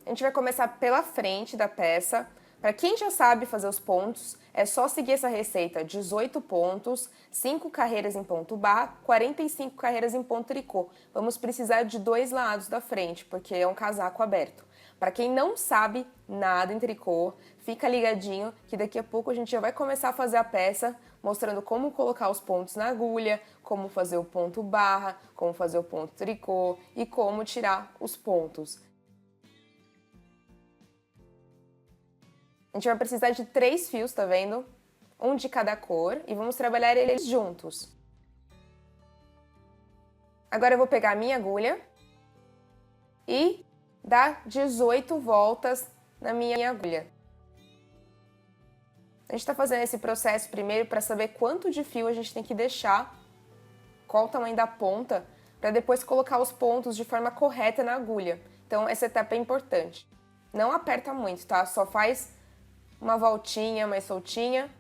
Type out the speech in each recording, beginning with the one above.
A gente vai começar pela frente da peça. Para quem já sabe fazer os pontos, é só seguir essa receita: 18 pontos, 5 carreiras em ponto barra, 45 carreiras em ponto tricô. Vamos precisar de 2 lados da frente, porque é um casaco aberto. Para quem não sabe nada em tricô, fica ligadinho que daqui a pouco a gente já vai começar a fazer a peça, mostrando como colocar os pontos na agulha, como fazer o ponto barra, como fazer o ponto tricô e como tirar os pontos. A gente vai precisar de 3 fios, tá vendo? Um de cada cor, e vamos trabalhar eles juntos. Agora eu vou pegar a minha agulha e dar 18 voltas na minha agulha. A gente está fazendo esse processo primeiro para saber quanto de fio a gente tem que deixar, qual o tamanho da ponta, para depois colocar os pontos de forma correta na agulha. Então essa etapa é importante. Não aperta muito, tá? Só faz uma voltinha mais soltinha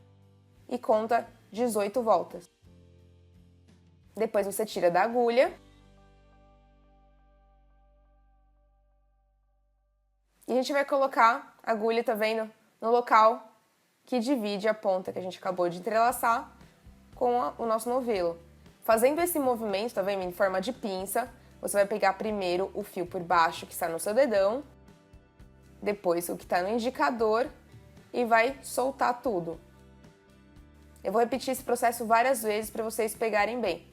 e conta 18 voltas. Depois você tira da agulha. E a gente vai colocar a agulha, tá vendo? No local que divide a ponta que a gente acabou de entrelaçar com o nosso novelo. Fazendo esse movimento, tá vendo? Em forma de pinça, você vai pegar primeiro o fio por baixo que está no seu dedão, depois o que está no indicador, e vai soltar tudo. Eu vou repetir esse processo várias vezes para vocês pegarem bem.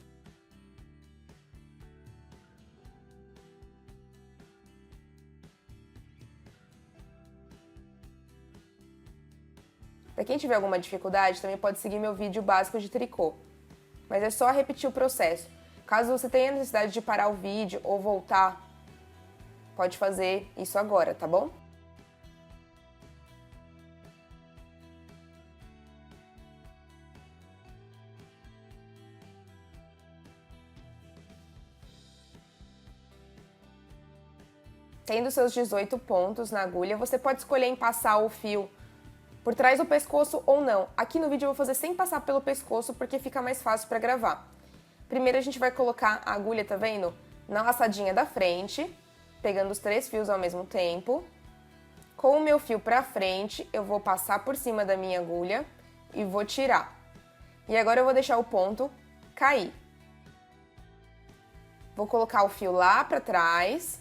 Para quem tiver alguma dificuldade, também pode seguir meu vídeo básico de tricô. Mas é só repetir o processo. Caso você tenha necessidade de parar o vídeo ou voltar, pode fazer isso agora, tá bom? Tendo seus 18 pontos na agulha, você pode escolher em passar o fio por trás do pescoço ou não. Aqui no vídeo eu vou fazer sem passar pelo pescoço, porque fica mais fácil para gravar. Primeiro a gente vai colocar a agulha, tá vendo? Na laçadinha da frente, pegando os 3 fios ao mesmo tempo. Com o meu fio pra frente, eu vou passar por cima da minha agulha e vou tirar. E agora eu vou deixar o ponto cair. Vou colocar o fio lá pra trás.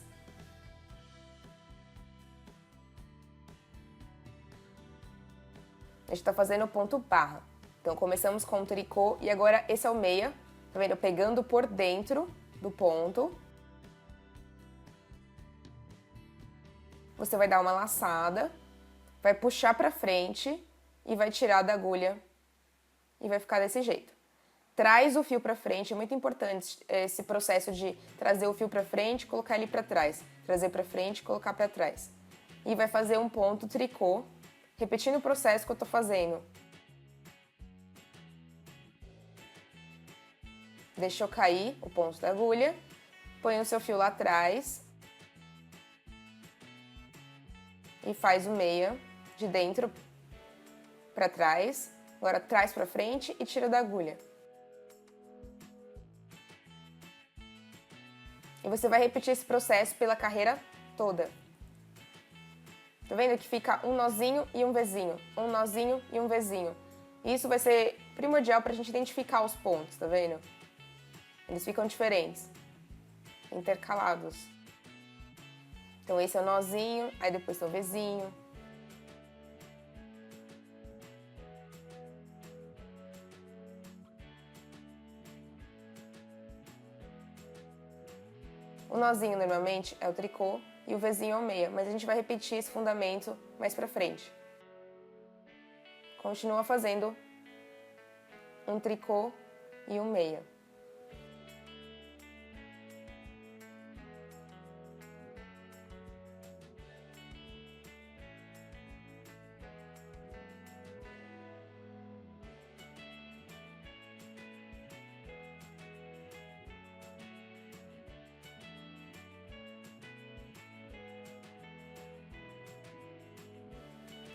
A gente tá fazendo o ponto barra. Então, começamos com o tricô e agora esse é o meia. Tá vendo? Pegando por dentro do ponto. Você vai dar uma laçada, vai puxar pra frente e vai tirar da agulha e vai ficar desse jeito. Traz o fio pra frente, é muito importante esse processo de trazer o fio pra frente e colocar ele pra trás. Trazer pra frente e colocar pra trás. E vai fazer um ponto tricô, repetindo o processo que eu tô fazendo. Deixou cair o ponto da agulha, põe o seu fio lá atrás e faz o meia de dentro para trás, agora traz para frente e tira da agulha. E você vai repetir esse processo pela carreira toda. Tá vendo que fica um nozinho e um Vzinho, um nozinho e um Vzinho. Isso vai ser primordial pra gente identificar os pontos, tá vendo? Eles ficam diferentes, intercalados. Então esse é o nozinho, aí depois tem o Vzinho. O nozinho normalmente é o tricô e o Vzinho ao meia, mas a gente vai repetir esse fundamento mais pra frente. Continua fazendo um tricô e um meia.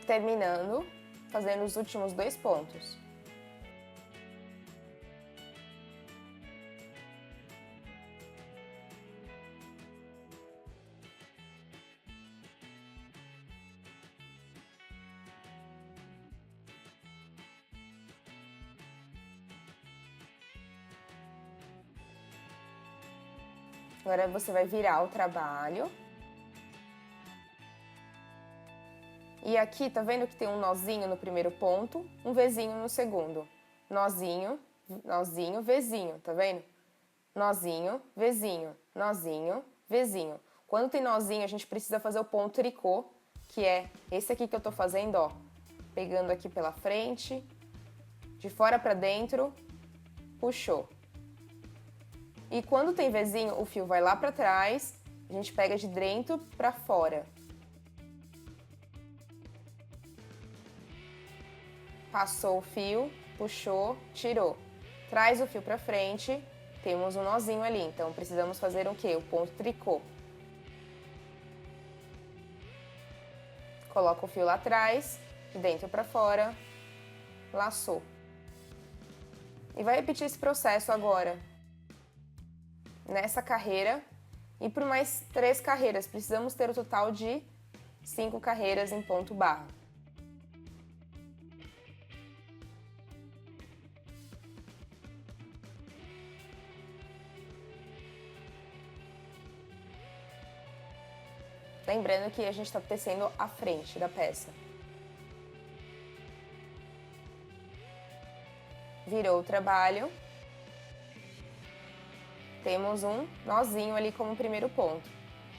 Terminando, fazendo os últimos 2 pontos. Agora você vai virar o trabalho. E aqui, tá vendo que tem um nozinho no primeiro ponto, um Vzinho no segundo. Nozinho, nozinho, Vzinho, tá vendo? Nozinho, Vzinho, nozinho, Vzinho. Quando tem nozinho, a gente precisa fazer o ponto tricô, que é esse aqui que eu tô fazendo, ó. Pegando aqui pela frente, de fora pra dentro, puxou. E quando tem Vzinho, o fio vai lá pra trás, a gente pega de dentro pra fora. Passou o fio, puxou, tirou. Traz o fio pra frente, temos um nozinho ali, então precisamos fazer o quê? O ponto tricô. Coloca o fio lá atrás, de dentro pra fora, laçou. E vai repetir esse processo agora. Nessa carreira e por mais 3 carreiras. Precisamos ter o total de 5 carreiras em ponto barra. Lembrando que a gente está tecendo a frente da peça. Virou o trabalho. Temos um nozinho ali como primeiro ponto,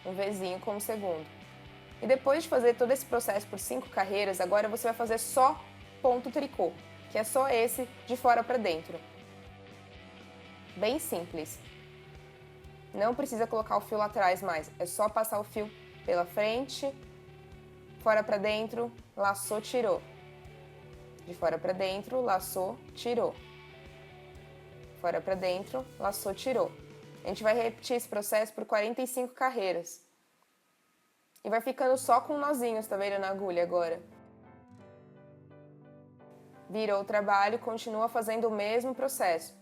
um Vzinho como segundo. E depois de fazer todo esse processo por 5 carreiras, agora você vai fazer só ponto tricô, que é só esse de fora para dentro. Bem simples. Não precisa colocar o fio lá atrás mais, é só passar o fio pela frente, fora para dentro, laçou, tirou. De fora para dentro, laçou, tirou. Fora para dentro, laçou, tirou. A gente vai repetir esse processo por 45 carreiras. E vai ficando só com nozinhos, tá vendo, na agulha agora. Virou o trabalho, continua fazendo o mesmo processo.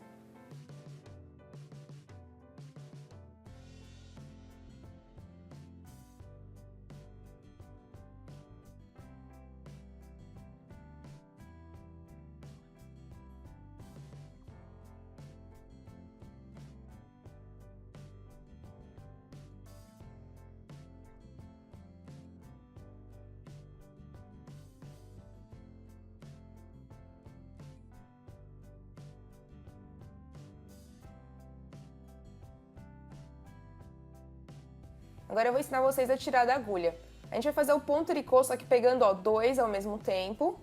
Agora eu vou ensinar vocês a tirar da agulha. A gente vai fazer o ponto tricô, só que pegando, ó, 2 ao mesmo tempo.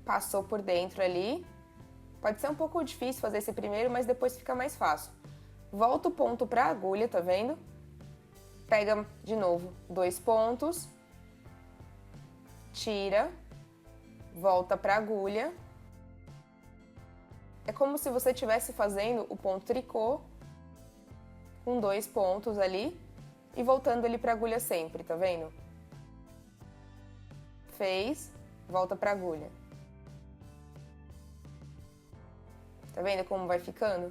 Passou por dentro ali. Pode ser um pouco difícil fazer esse primeiro, mas depois fica mais fácil. Volta o ponto pra agulha, tá vendo? Pega de novo 2 pontos. Tira. Volta pra agulha. É como se você estivesse fazendo o ponto tricô com 2 pontos ali e voltando ele pra agulha sempre, tá vendo? Fez, volta pra agulha. Tá vendo como vai ficando?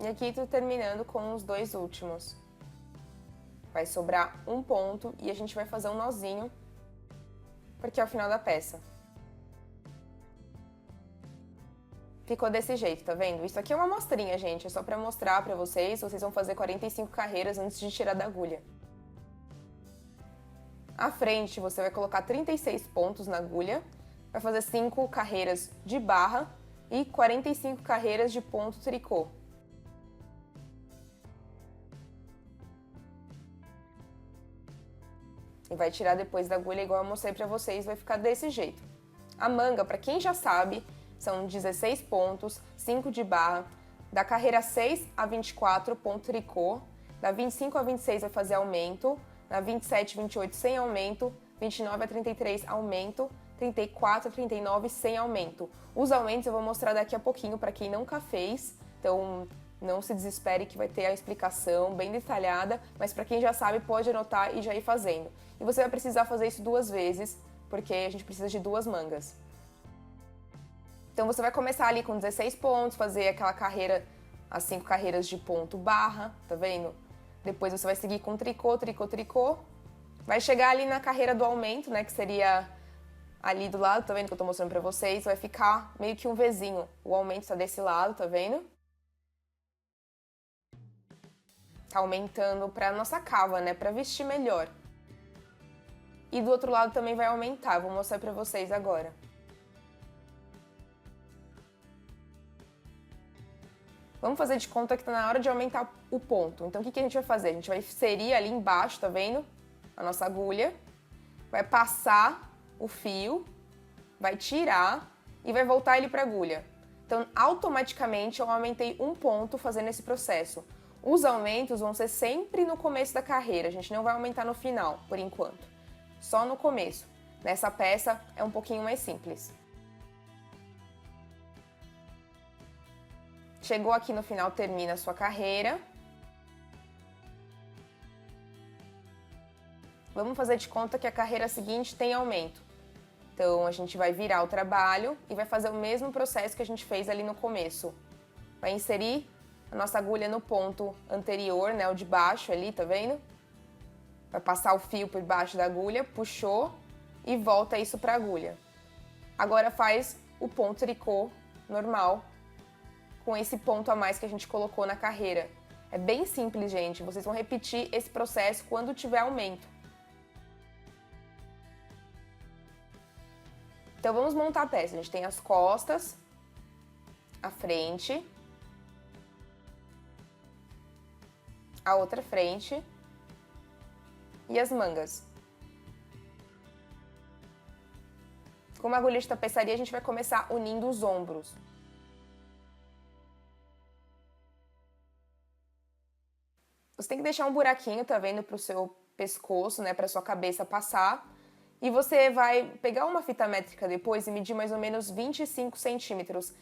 E aqui tô terminando com os 2 últimos. Vai sobrar um ponto e a gente vai fazer um nozinho, porque é o final da peça. Ficou desse jeito, tá vendo? Isso aqui é uma amostrinha, gente, é só pra mostrar pra vocês vão fazer 45 carreiras antes de tirar da agulha. À frente, você vai colocar 36 pontos na agulha, vai fazer 5 carreiras de barra e 45 carreiras de ponto tricô. E vai tirar depois da agulha igual eu mostrei pra vocês, vai ficar desse jeito. A manga, pra quem já sabe, são 16 pontos, 5 de barra, da carreira 6 a 24, ponto tricô, da 25 a 26 vai fazer aumento, da 27 e 28 sem aumento, 29 a 33 aumento, 34 a 39 sem aumento. Os aumentos eu vou mostrar daqui a pouquinho para quem nunca fez, então não se desespere que vai ter a explicação bem detalhada, mas para quem já sabe pode anotar e já ir fazendo. E você vai precisar fazer isso 2 vezes, porque a gente precisa de 2 mangas. Então você vai começar ali com 16 pontos, fazer aquela carreira, as 5 carreiras de ponto barra, tá vendo? Depois você vai seguir com tricô, tricô, tricô. Vai chegar ali na carreira do aumento, né, que seria ali do lado, tá vendo que eu tô mostrando pra vocês? Vai ficar meio que um Vzinho. O aumento tá desse lado, tá vendo? Tá aumentando pra nossa cava, né, pra vestir melhor. E do outro lado também vai aumentar, vou mostrar pra vocês agora. Vamos fazer de conta que tá na hora de aumentar o ponto. Então, o que a gente vai fazer? A gente vai inserir ali embaixo, tá vendo? A nossa agulha. Vai passar o fio, vai tirar e vai voltar ele pra agulha. Então, automaticamente, eu aumentei um ponto fazendo esse processo. Os aumentos vão ser sempre no começo da carreira. A gente não vai aumentar no final, por enquanto. Só no começo. Nessa peça, é um pouquinho mais simples. Chegou aqui no final, termina a sua carreira. Vamos fazer de conta que a carreira seguinte tem aumento. Então, a gente vai virar o trabalho e vai fazer o mesmo processo que a gente fez ali no começo. Vai inserir a nossa agulha no ponto anterior, né, o de baixo ali, tá vendo? Vai passar o fio por baixo da agulha, puxou e volta isso pra agulha. Agora faz o ponto tricô normal, com esse ponto a mais que a gente colocou na carreira. É bem simples, gente. Vocês vão repetir esse processo quando tiver aumento. Então, vamos montar a peça. A gente tem as costas, a frente, a outra frente e as mangas. Com uma agulha de tapeçaria, a gente vai começar unindo os ombros. Você tem que deixar um buraquinho, tá vendo, pro seu pescoço, né, pra sua cabeça passar. E você vai pegar uma fita métrica depois e medir mais ou menos 25 centímetros.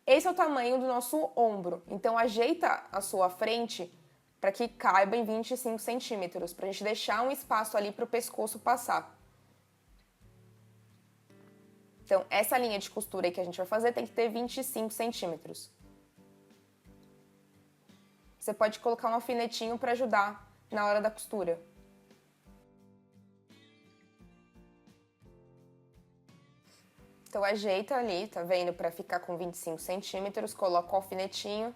Esse é o tamanho do nosso ombro. Então, ajeita a sua frente para que caiba em 25 centímetros, pra gente deixar um espaço ali pro pescoço passar. Então, essa linha de costura aí que a gente vai fazer tem que ter 25 centímetros. Você pode colocar um alfinetinho para ajudar na hora da costura. Então, ajeita ali, tá vendo? Para ficar com 25 centímetros, coloca o alfinetinho.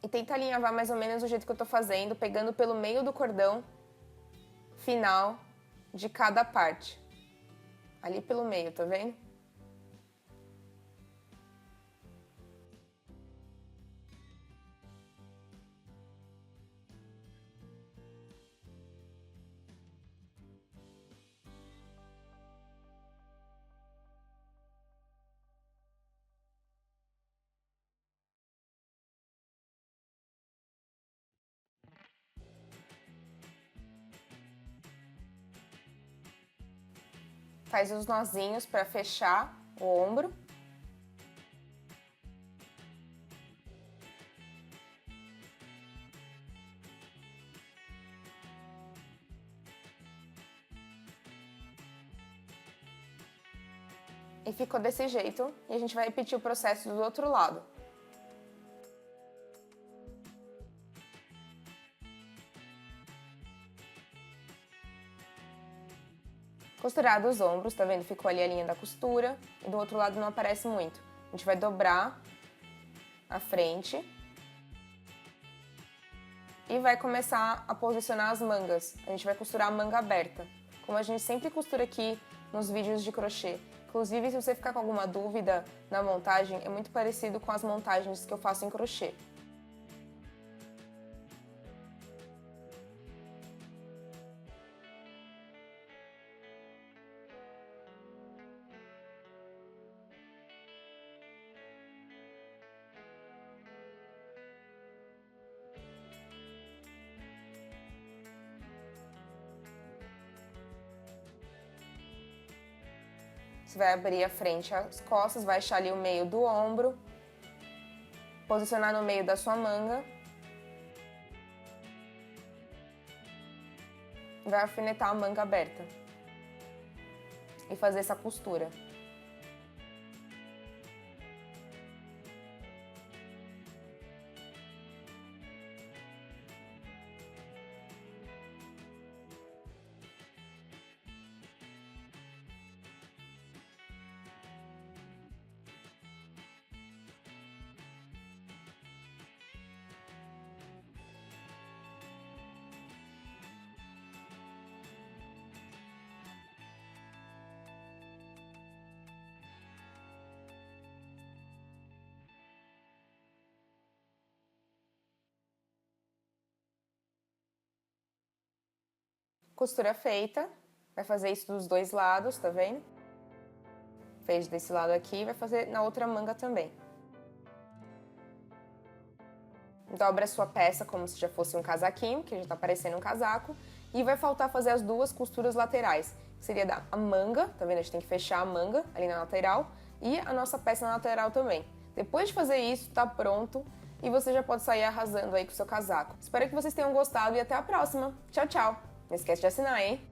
E tenta alinhavar mais ou menos do jeito que eu tô fazendo, pegando pelo meio do cordão final de cada parte. Ali pelo meio, tá vendo? Faz os nozinhos para fechar o ombro. E ficou desse jeito, e a gente vai repetir o processo do outro lado. Costurado os ombros, tá vendo? Ficou ali a linha da costura e do outro lado não aparece muito. A gente vai dobrar a frente e vai começar a posicionar as mangas. A gente vai costurar a manga aberta, como a gente sempre costura aqui nos vídeos de crochê. Inclusive, se você ficar com alguma dúvida na montagem, é muito parecido com as montagens que eu faço em crochê. Você vai abrir a frente, as costas, vai achar ali o meio do ombro, posicionar no meio da sua manga. Vai alfinetar a manga aberta e fazer essa costura. Costura feita, vai fazer isso dos dois lados, tá vendo? Fez desse lado aqui, vai fazer na outra manga também. Dobra a sua peça como se já fosse um casaquinho, que já tá parecendo um casaco, e vai faltar fazer as duas costuras laterais, que seria da manga, tá vendo? A gente tem que fechar a manga ali na lateral e a nossa peça na lateral também. Depois de fazer isso, tá pronto e você já pode sair arrasando aí com o seu casaco. Espero que vocês tenham gostado e até a próxima. Tchau, tchau! Não esquece de assinar, hein?